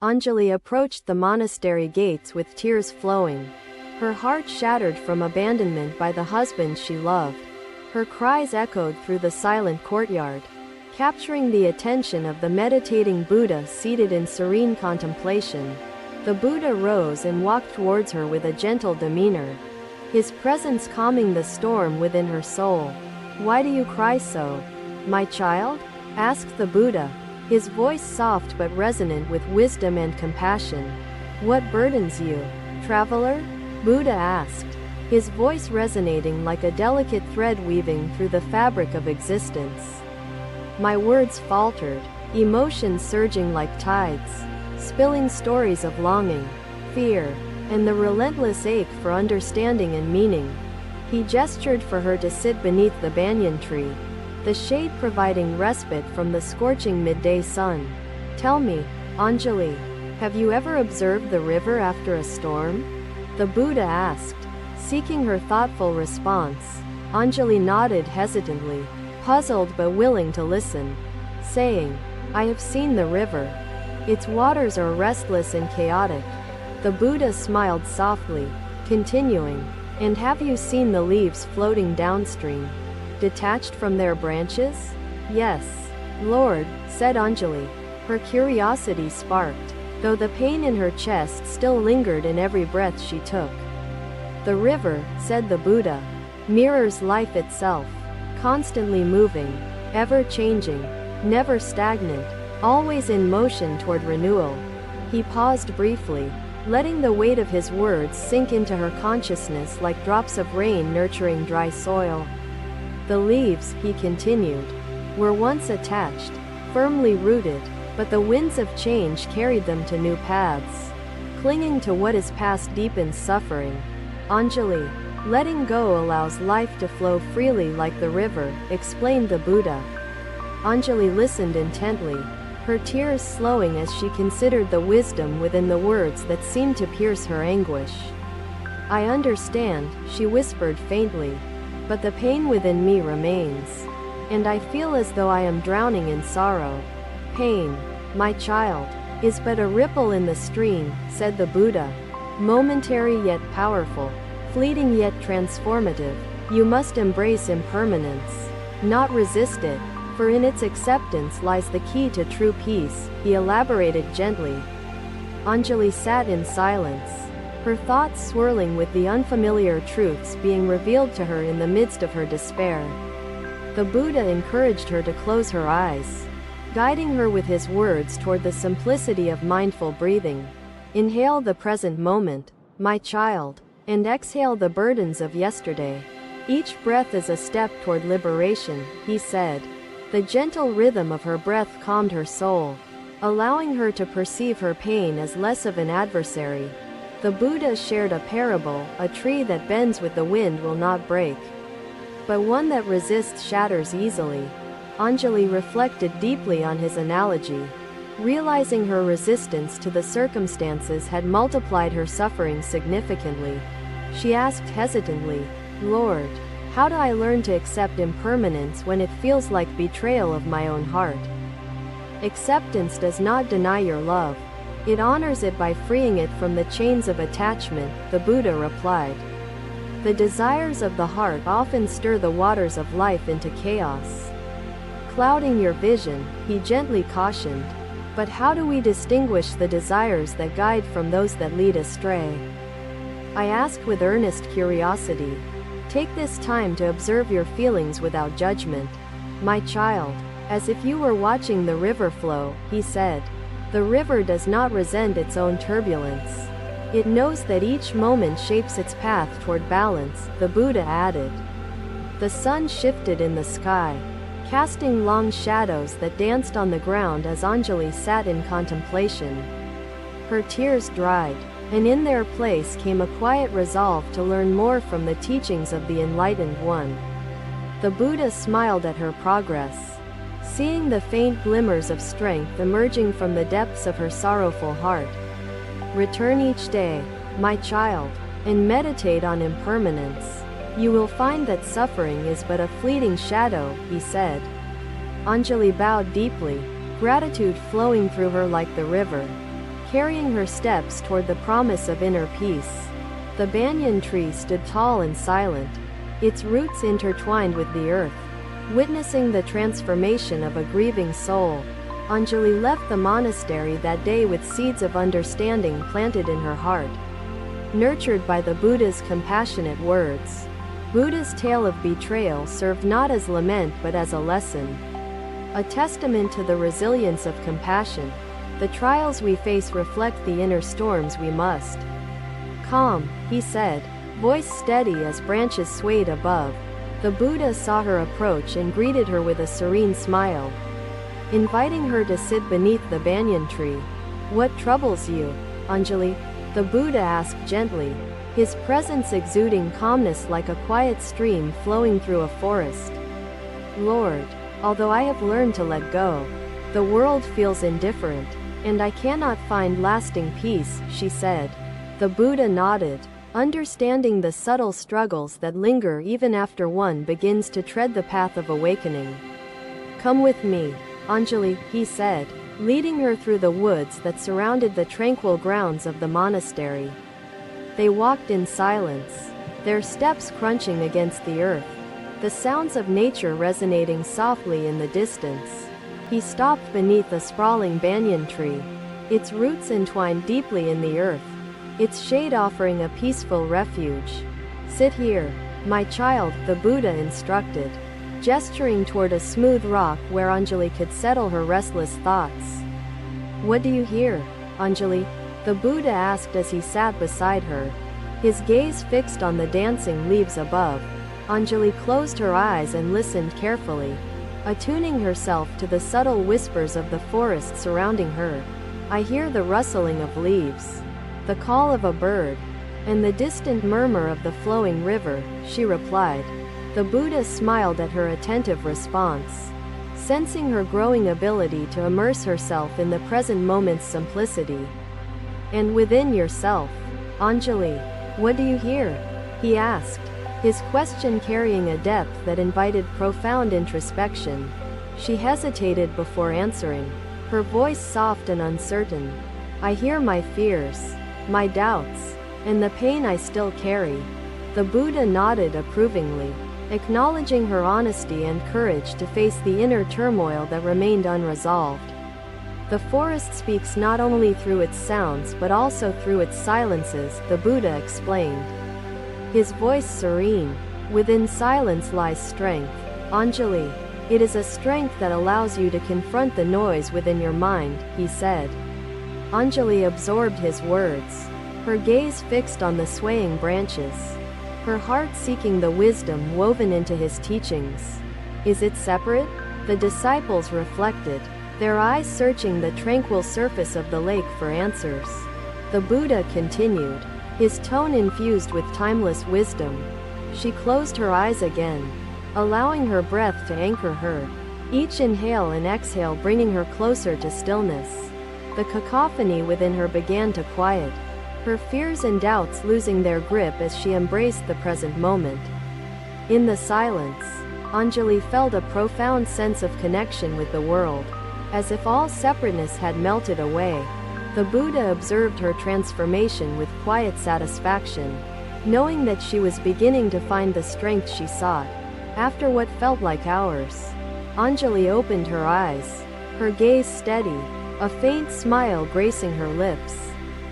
Anjali approached the monastery gates with tears flowing. Her heart shattered from abandonment by the husband she loved. Her cries echoed through the silent courtyard, capturing the attention of the meditating Buddha seated in serene contemplation. The Buddha rose and walked towards her with a gentle demeanor, his presence calming the storm within her soul. "Why do you cry so, my child?" asked the Buddha, his voice soft but resonant with wisdom and compassion. "What burdens you, traveler?" Buddha asked, his voice resonating like a delicate thread weaving through the fabric of existence. My words faltered, emotions surging like tides, spilling stories of longing, fear, and the relentless ache for understanding and meaning. He gestured for her to sit beneath the banyan tree, the shade providing respite from the scorching midday sun. "Tell me, Anjali, have you ever observed the river after a storm?" the Buddha asked, seeking her thoughtful response. Anjali nodded hesitantly, puzzled but willing to listen, saying, "I have seen the river. Its waters are restless and chaotic." The Buddha smiled softly, continuing, "And have you seen the leaves floating downstream, detached from their branches?" "Yes, Lord," said Anjali, her curiosity sparked, though the pain in her chest still lingered in every breath she took. "The river," said the Buddha, "mirrors life itself, constantly moving, ever changing, never stagnant, always in motion toward renewal." He paused briefly, letting the weight of his words sink into her consciousness like drops of rain nurturing dry soil. "The leaves," he continued, "were once attached, firmly rooted, but the winds of change carried them to new paths. Clinging to what is past deepens suffering. Anjali, letting go allows life to flow freely like the river," explained the Buddha. Anjali listened intently, her tears slowing as she considered the wisdom within the words that seemed to pierce her anguish. "I understand," she whispered faintly, "but the pain within me remains. And I feel as though I am drowning in sorrow." "Pain, my child, is but a ripple in the stream," said the Buddha, "momentary yet powerful, fleeting yet transformative. You must embrace impermanence, not resist it, for in its acceptance lies the key to true peace," he elaborated gently. Anjali sat in silence, her thoughts swirling with the unfamiliar truths being revealed to her in the midst of her despair. The Buddha encouraged her to close her eyes, guiding her with his words toward the simplicity of mindful breathing. "Inhale the present moment, my child, and exhale the burdens of yesterday. Each breath is a step toward liberation," he said. The gentle rhythm of her breath calmed her soul, allowing her to perceive her pain as less of an adversary. The Buddha shared a parable: "A tree that bends with the wind will not break, but one that resists shatters easily." Anjali reflected deeply on his analogy, realizing her resistance to the circumstances had multiplied her suffering significantly. She asked hesitantly, "Lord, how do I learn to accept impermanence when it feels like betrayal of my own heart?" "Acceptance does not deny your love. It honors it by freeing it from the chains of attachment," the Buddha replied. "The desires of the heart often stir the waters of life into chaos, clouding your vision," he gently cautioned. "But how do we distinguish the desires that guide from those that lead astray?" I asked with earnest curiosity. "Take this time to observe your feelings without judgment, my child, as if you were watching the river flow," he said. "The river does not resent its own turbulence. It knows that each moment shapes its path toward balance," the Buddha added. The sun shifted in the sky, casting long shadows that danced on the ground as Anjali sat in contemplation. Her tears dried, and in their place came a quiet resolve to learn more from the teachings of the Enlightened One. The Buddha smiled at her progress, seeing the faint glimmers of strength emerging from the depths of her sorrowful heart. "Return each day, my child, and meditate on impermanence. You will find that suffering is but a fleeting shadow," he said. Anjali bowed deeply, gratitude flowing through her like the river, carrying her steps toward the promise of inner peace. The banyan tree stood tall and silent, its roots intertwined with the earth, witnessing the transformation of a grieving soul. Anjali left the monastery that day with seeds of understanding planted in her heart. Nurtured by the Buddha's compassionate words, Buddha's tale of betrayal served not as lament but as a lesson, a testament to the resilience of compassion. The trials we face reflect the inner storms we must calm, he said, voice steady as branches swayed above. The Buddha saw her approach and greeted her with a serene smile, inviting her to sit beneath the banyan tree. What troubles you, Anjali? The Buddha asked gently, his presence exuding calmness like a quiet stream flowing through a forest. Lord, although I have learned to let go, the world feels indifferent, and I cannot find lasting peace, she said. The Buddha nodded, understanding the subtle struggles that linger even after one begins to tread the path of awakening. Come with me, Anjali, he said, leading her through the woods that surrounded the tranquil grounds of the monastery. They walked in silence, their steps crunching against the earth, the sounds of nature resonating softly in the distance. He stopped beneath a sprawling banyan tree, its roots entwined deeply in the earth, its shade offering a peaceful refuge. Sit here, my child, the Buddha instructed, gesturing toward a smooth rock where Anjali could settle her restless thoughts. What do you hear, Anjali? The Buddha asked as he sat beside her, his gaze fixed on the dancing leaves above. Anjali closed her eyes and listened carefully, attuning herself to the subtle whispers of the forest surrounding her. I hear the rustling of leaves, the call of a bird, and the distant murmur of the flowing river, she replied. The Buddha smiled at her attentive response, sensing her growing ability to immerse herself in the present moment's simplicity. And within yourself, Anjali, what do you hear? He asked, his question carrying a depth that invited profound introspection. She hesitated before answering, her voice soft and uncertain. I hear my fears, my doubts, and the pain I still carry. The Buddha nodded approvingly, acknowledging her honesty and courage to face the inner turmoil that remained unresolved. The forest speaks not only through its sounds but also through its silences, the Buddha explained, his voice serene. Within silence lies strength, Anjali. It is a strength that allows you to confront the noise within your mind, he said. Anjali absorbed his words, her gaze fixed on the swaying branches, her heart seeking the wisdom woven into his teachings. Is it separate? The disciples reflected, their eyes searching the tranquil surface of the lake for answers. The Buddha continued, his tone infused with timeless wisdom. She closed her eyes again, allowing her breath to anchor her, each inhale and exhale bringing her closer to stillness. The cacophony within her began to quiet, her fears and doubts losing their grip as she embraced the present moment. In the silence, Anjali felt a profound sense of connection with the world, as if all separateness had melted away. The Buddha observed her transformation with quiet satisfaction, knowing that she was beginning to find the strength she sought. After what felt like hours, Anjali opened her eyes, her gaze steady, a faint smile gracing her lips.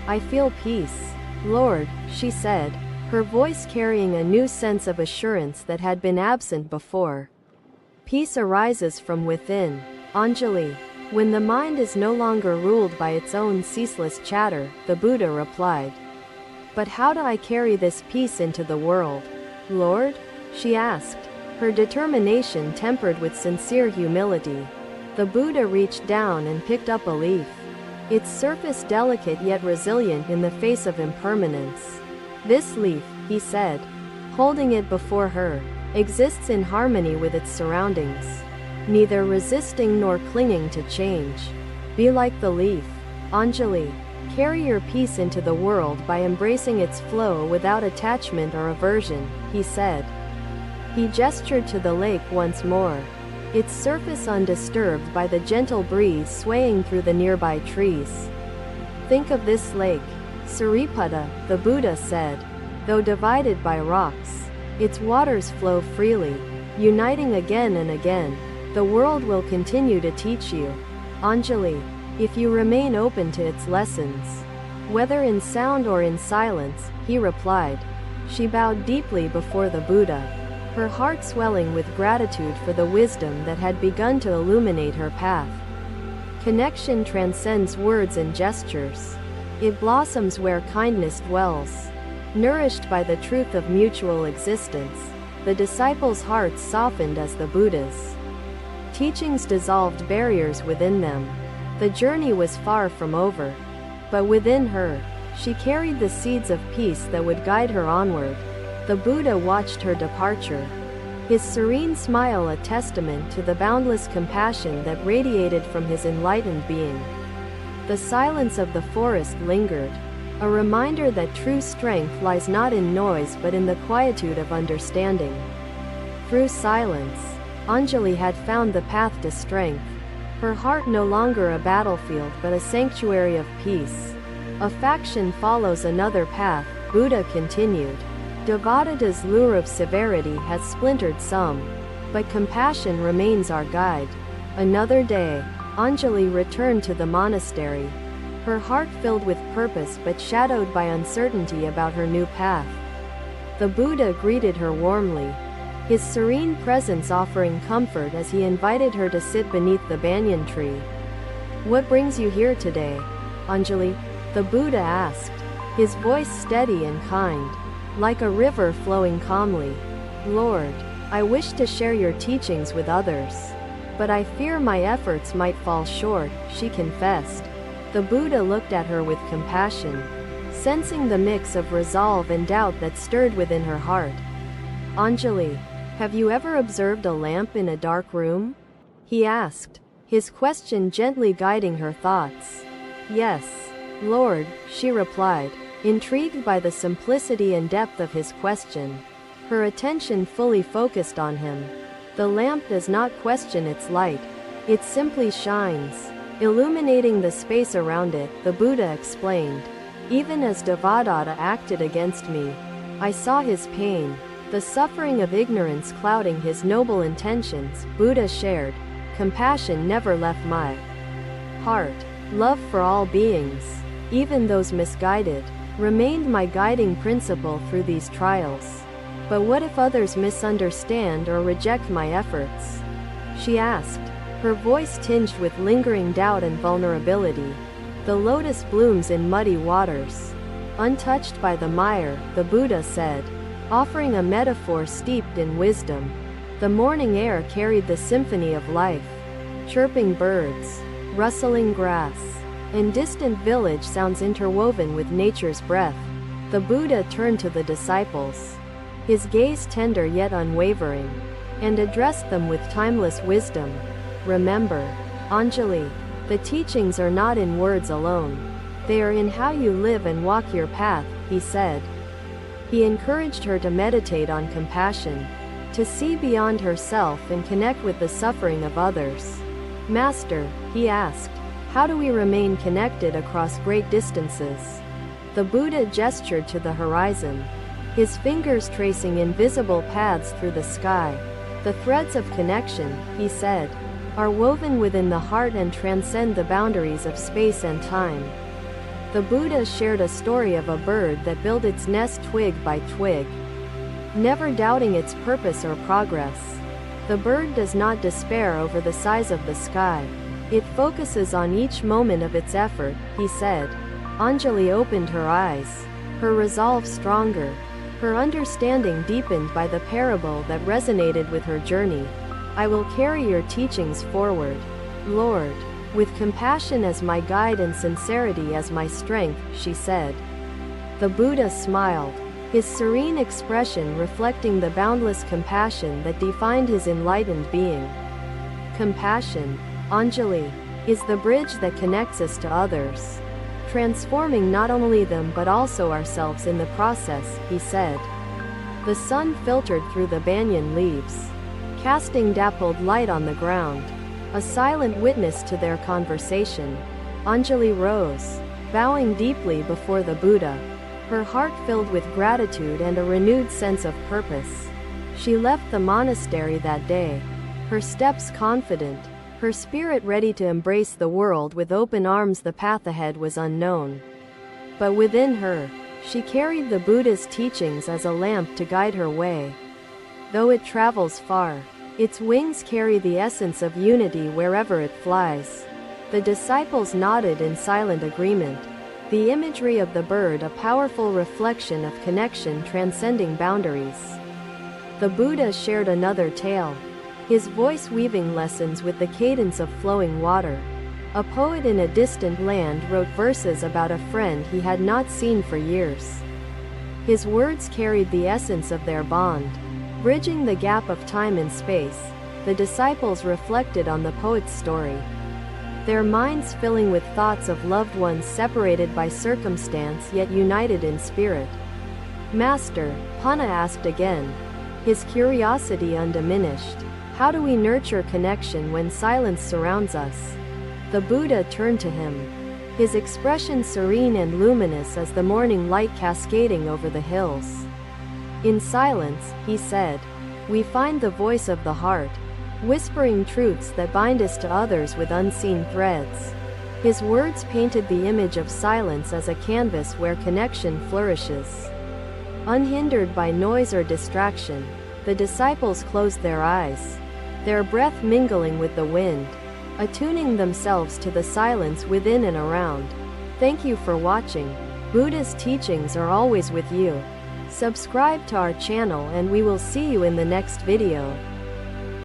I feel peace, Lord, she said, her voice carrying a new sense of assurance that had been absent before. Peace arises from within, Anjali, when the mind is no longer ruled by its own ceaseless chatter, the Buddha replied. But how do I carry this peace into the world, Lord? She asked, her determination tempered with sincere humility. The Buddha reached down and picked up a leaf, its surface delicate yet resilient in the face of impermanence. This leaf, he said, holding it before her, exists in harmony with its surroundings, neither resisting nor clinging to change. Be like the leaf, Anjali. Carry your peace into the world by embracing its flow without attachment or aversion, he said. He gestured to the lake once more, its surface undisturbed by the gentle breeze swaying through the nearby trees. Think of this lake, Sariputta, the Buddha said. Though divided by rocks, its waters flow freely, uniting again and again. The world will continue to teach you, Anjali, if you remain open to its lessons. Whether in sound or in silence, he replied. She bowed deeply before the Buddha, her heart swelling with gratitude for the wisdom that had begun to illuminate her path. Connection transcends words and gestures. It blossoms where kindness dwells. Nourished by the truth of mutual existence, the disciples' hearts softened as the Buddha's teachings dissolved barriers within them. The journey was far from over, but within her, she carried the seeds of peace that would guide her onward. The Buddha watched her departure, his serene smile a testament to the boundless compassion that radiated from his enlightened being. The silence of the forest lingered, a reminder that true strength lies not in noise but in the quietude of understanding. Through silence, Anjali had found the path to strength, her heart no longer a battlefield but a sanctuary of peace. A faction follows another path, Buddha continued. Devadatta's lure of severity has splintered some, but compassion remains our guide. Another day, Anjali returned to the monastery, her heart filled with purpose but shadowed by uncertainty about her new path. The Buddha greeted her warmly, his serene presence offering comfort as he invited her to sit beneath the banyan tree. What brings you here today, Anjali? The Buddha asked, his voice steady and kind, like a river flowing calmly. Lord, I wish to share your teachings with others, but I fear my efforts might fall short, she confessed. The Buddha looked at her with compassion, sensing the mix of resolve and doubt that stirred within her heart. Anjali, have you ever observed a lamp in a dark room? He asked, his question gently guiding her thoughts. Yes, Lord, she replied, intrigued by the simplicity and depth of his question, her attention fully focused on him. The lamp does not question its light, it simply shines, illuminating the space around it, the Buddha explained. Even as Devadatta acted against me, I saw his pain, the suffering of ignorance clouding his noble intentions, Buddha shared. Compassion never left my heart. Love for all beings, even those misguided, remained my guiding principle through these trials. But what if others misunderstand or reject my efforts? She asked, her voice tinged with lingering doubt and vulnerability. The lotus blooms in muddy waters, untouched by the mire, the Buddha said, offering a metaphor steeped in wisdom. The morning air carried the symphony of life, chirping birds, rustling grass, and distant village sounds interwoven with nature's breath. The Buddha turned to the disciples, his gaze tender yet unwavering, and addressed them with timeless wisdom. Remember, Anjali, the teachings are not in words alone. They are in how you live and walk your path, he said. He encouraged her to meditate on compassion, to see beyond herself and connect with the suffering of others. Master, he asked, how do we remain connected across great distances? The Buddha gestured to the horizon, his fingers tracing invisible paths through the sky. The threads of connection, he said, are woven within the heart and transcend the boundaries of space and time. The Buddha shared a story of a bird that built its nest twig by twig, never doubting its purpose or progress. The bird does not despair over the size of the sky. It focuses on each moment of its effort, he said. Anjali opened her eyes, her resolve stronger, her understanding deepened by the parable that resonated with her journey. I will carry your teachings forward, Lord, with compassion as my guide and sincerity as my strength, she said. The Buddha smiled, his serene expression reflecting the boundless compassion that defined his enlightened being. Compassion, Anjali, is the bridge that connects us to others, transforming not only them but also ourselves in the process, he said. The sun filtered through the banyan leaves, casting dappled light on the ground, a silent witness to their conversation. Anjali rose, bowing deeply before the Buddha, her heart filled with gratitude and a renewed sense of purpose. She left the monastery that day, her steps confident, her spirit ready to embrace the world with open arms. The path ahead was unknown, but within her, she carried the Buddha's teachings as a lamp to guide her way. Though it travels far, its wings carry the essence of unity wherever it flies. The disciples nodded in silent agreement, the imagery of the bird a powerful reflection of connection transcending boundaries. The Buddha shared another tale, his voice weaving lessons with the cadence of flowing water. A poet in a distant land wrote verses about a friend he had not seen for years. His words carried the essence of their bond. Bridging the gap of time and space, the disciples reflected on the poet's story, their minds filling with thoughts of loved ones separated by circumstance yet united in spirit. Master, Panna asked again, his curiosity undiminished, how do we nurture connection when silence surrounds us? The Buddha turned to him, his expression serene and luminous as the morning light cascading over the hills. In silence, he said, we find the voice of the heart, whispering truths that bind us to others with unseen threads. His words painted the image of silence as a canvas where connection flourishes. Unhindered by noise or distraction, the disciples closed their eyes, their breath mingling with the wind, attuning themselves to the silence within and around. Thank you for watching. Buddha's teachings are always with you. Subscribe to our channel and we will see you in the next video.